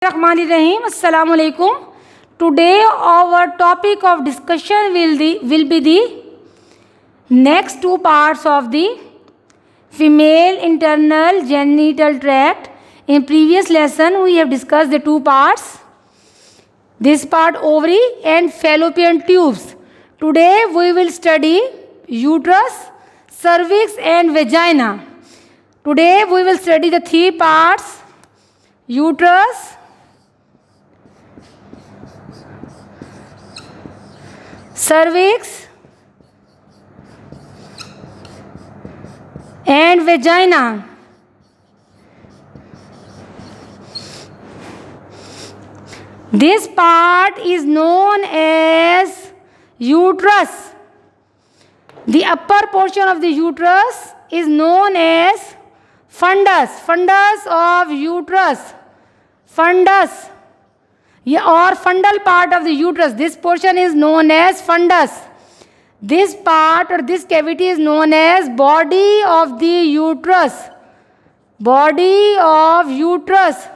Rahmanirrahim. Assalamu alaikum. Today our topic of discussion will be the next two parts of the female internal genital tract. In previous lesson we have discussed the two parts. This part ovary and fallopian tubes. Today we will study uterus, cervix and vagina. Today we will study the three parts: uterus, cervix and vagina. This part is known as uterus. The upper portion of the uterus is known as fundus. Fundus of uterus. Fundus or fundal part of the uterus. This portion is known as fundus. This part or this cavity is known as body of the uterus. Body of uterus.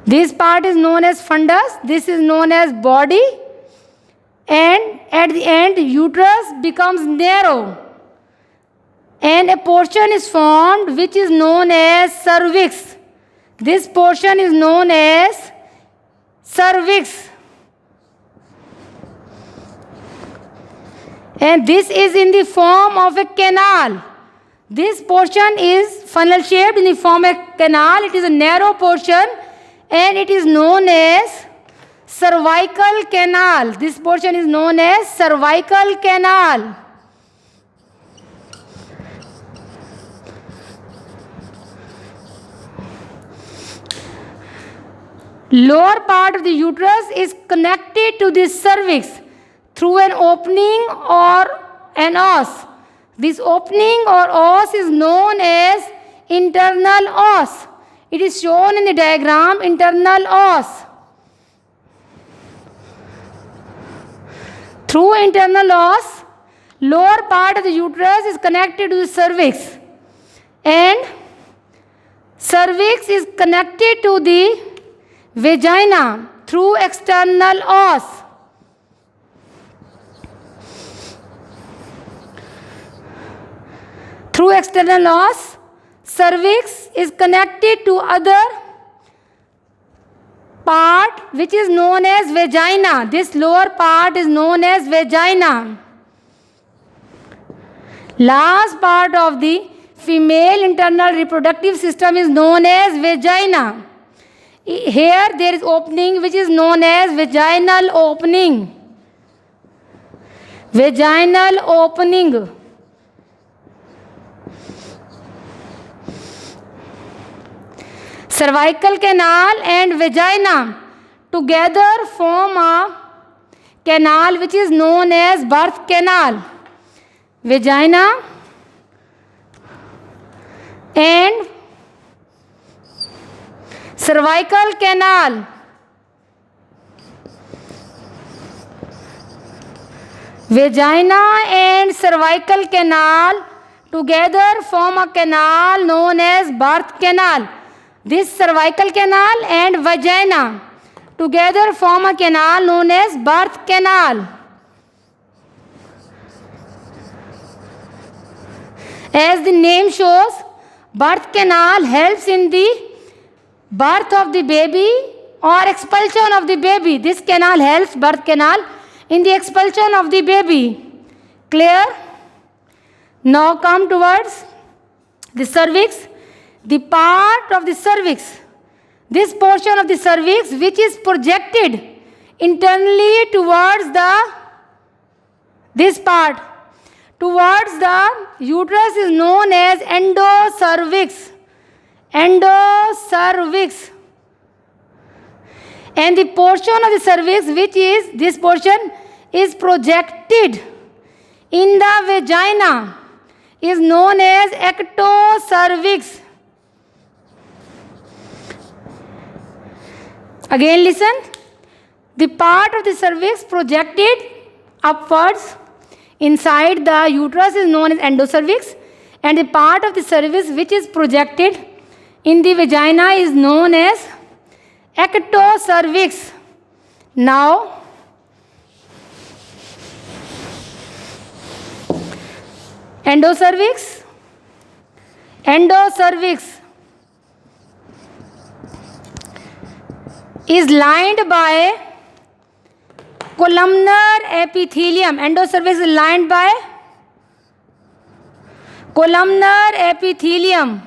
This part is known as fundus. This is known as body. And at the end, uterus becomes narrow. And a portion is formed which is known as cervix. This portion is known as cervix. And this is in the form of a canal. This portion is funnel shaped in the form of a canal. It is a narrow portion and it is known as cervical canal. This portion is known as cervical canal. Lower part of the uterus is connected to the cervix through an opening or an os. This opening or os is known as internal os. It is shown in the diagram, internal os. Through internal os, lower part of the uterus is connected to the cervix, and cervix is connected to the vagina through external os. Through external os, cervix is connected to other part which is known as vagina. This lower part is known as vagina. Last part of the female internal reproductive system is known as vagina. Here there is opening which is known as vaginal opening. Vaginal opening. Cervical canal and vagina together form a canal which is known as birth canal. Vagina and cervical canal. Vagina and cervical canal together form a canal known as birth canal. This cervical canal and vagina together form a canal known as birth canal. As the name shows, birth canal helps in the birth of the baby or expulsion of the baby. This canal helps, birth canal, in the expulsion of the baby. Clear? Now come towards the cervix. The part of the cervix, this portion of the cervix which is projected internally towards this part, towards the uterus, is known as endocervix. Endocervix. And the portion of the cervix which is, this portion is projected in the vagina is known as ectocervix. Again listen. The part of the cervix projected upwards inside the uterus is known as endocervix, and the part of the cervix which is projected in the vagina is known as ectocervix. Now, endocervix is lined by columnar epithelium. Endocervix is lined by columnar epithelium.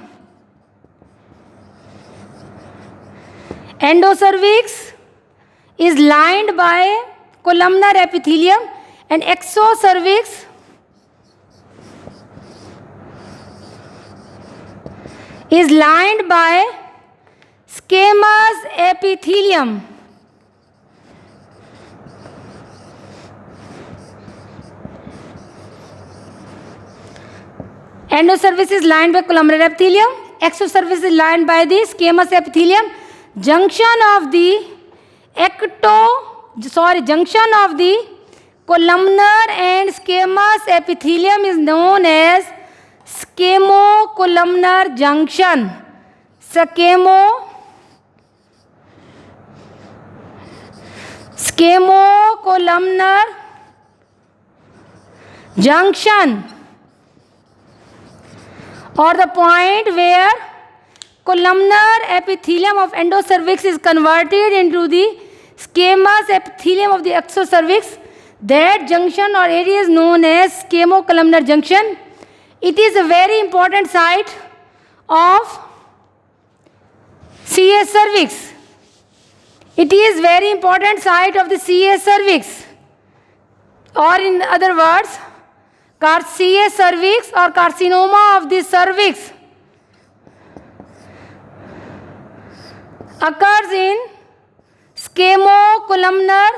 Endocervix is lined by columnar epithelium, and exocervix is lined by squamous epithelium. Endocervix is lined by columnar epithelium. Exocervix is lined by the squamous epithelium. Junction of the columnar and squamous epithelium is known as scamocolumnar junction. Scamocolumnar junction, or the point where columnar epithelium of endocervix is converted into the squamous epithelium of the exocervix. That junction or area is known as scamocolumnar junction. It is a very important site of CA cervix. It is very important site of the CA cervix, or in other words, CA cervix or carcinoma of the cervix occurs in scamocolumnar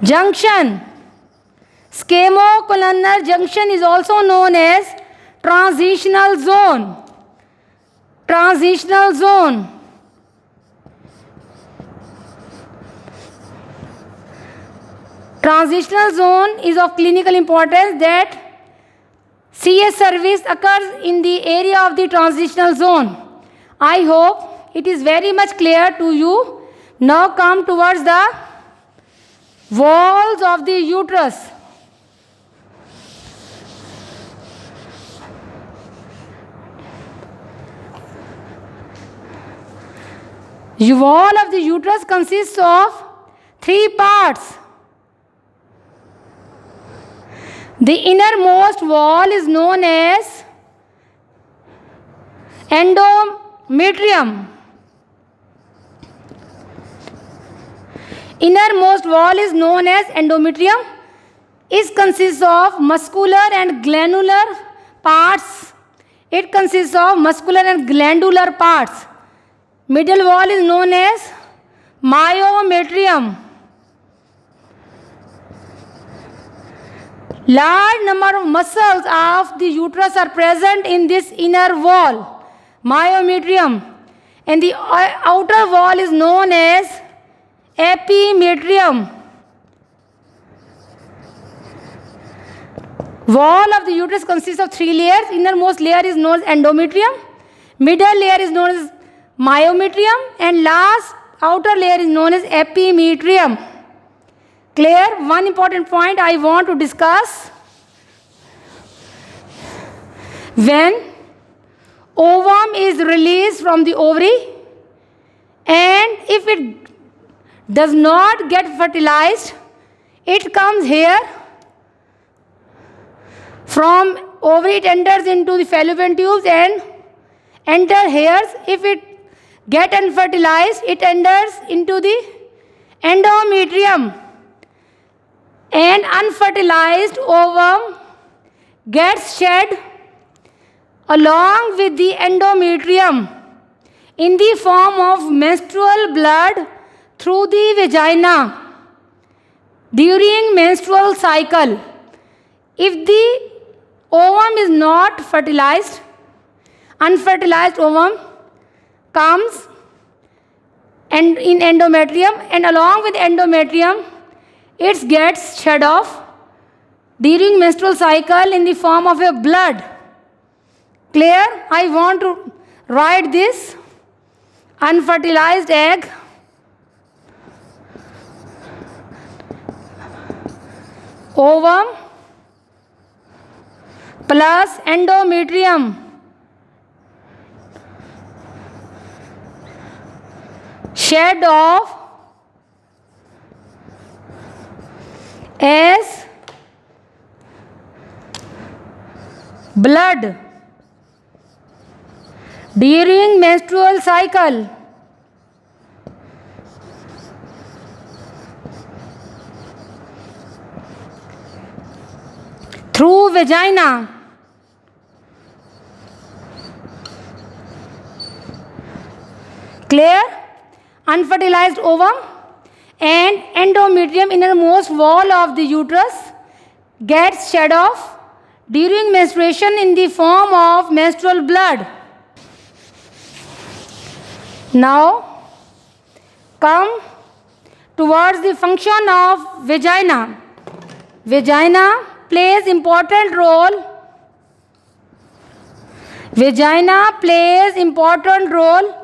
junction. Scamocolumnar junction is also known as transitional zone. Transitional zone. Transitional zone is of clinical importance, that CA cervix occurs in the area of the transitional zone. I hope it is very much clear to you. Now come towards the walls of the uterus. The wall of the uterus consists of 3 parts. The innermost wall is known as endometrium. Innermost wall is known as endometrium. It consists of muscular and glandular parts. Middle wall is known as myometrium. Large number of muscles of the uterus are present in this inner wall, myometrium, and the outer wall is known as epimetrium. Wall of the uterus consists of 3 layers. Innermost layer is known as endometrium, middle layer is known as myometrium, and last outer layer is known as epimetrium. Clear? One important point I want to discuss. When ovum is released from the ovary, and if it does not get fertilized, it comes here. From ovary it enters into the fallopian tubes and enter here. If it get unfertilized, it enters into the endometrium, and unfertilized ovum gets shed along with the endometrium in the form of menstrual blood through the vagina during menstrual cycle. If the ovum is not fertilized, unfertilized ovum comes and in endometrium, and along with endometrium it gets shed off during menstrual cycle in the form of a blood. Clear? I want to write this. Unfertilized egg ovum plus endometrium shed of as blood during menstrual cycle. Through vagina. Clear? Unfertilized ovum and endometrium, innermost wall of the uterus, gets shed off during menstruation in the form of menstrual blood. Now come towards the function of vagina. Vagina plays important role. Vagina plays important role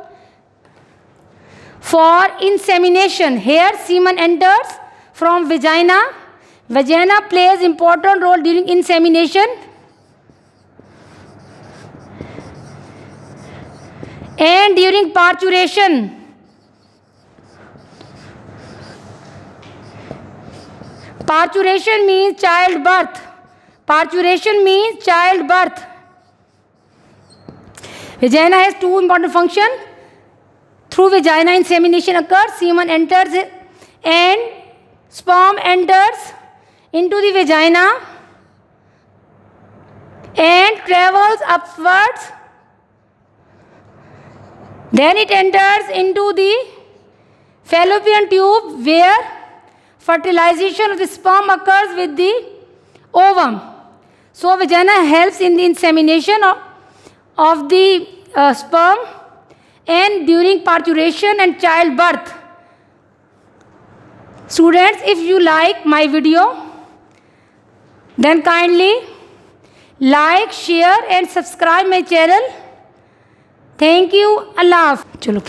for insemination. Here semen enters from vagina. Vagina plays important role during insemination and during parturition. Parturition means childbirth. Parturition means childbirth. Vagina has two important functions. Through vagina insemination occurs, semen enters and sperm enters into the vagina and travels upwards. Then it enters into the fallopian tube where fertilization of the sperm occurs with the ovum. So vagina helps in the insemination of the sperm and during parturition and childbirth. Students, if you like my video, then kindly like, share and subscribe my channel. Thank you. Allah Hafiz. चलो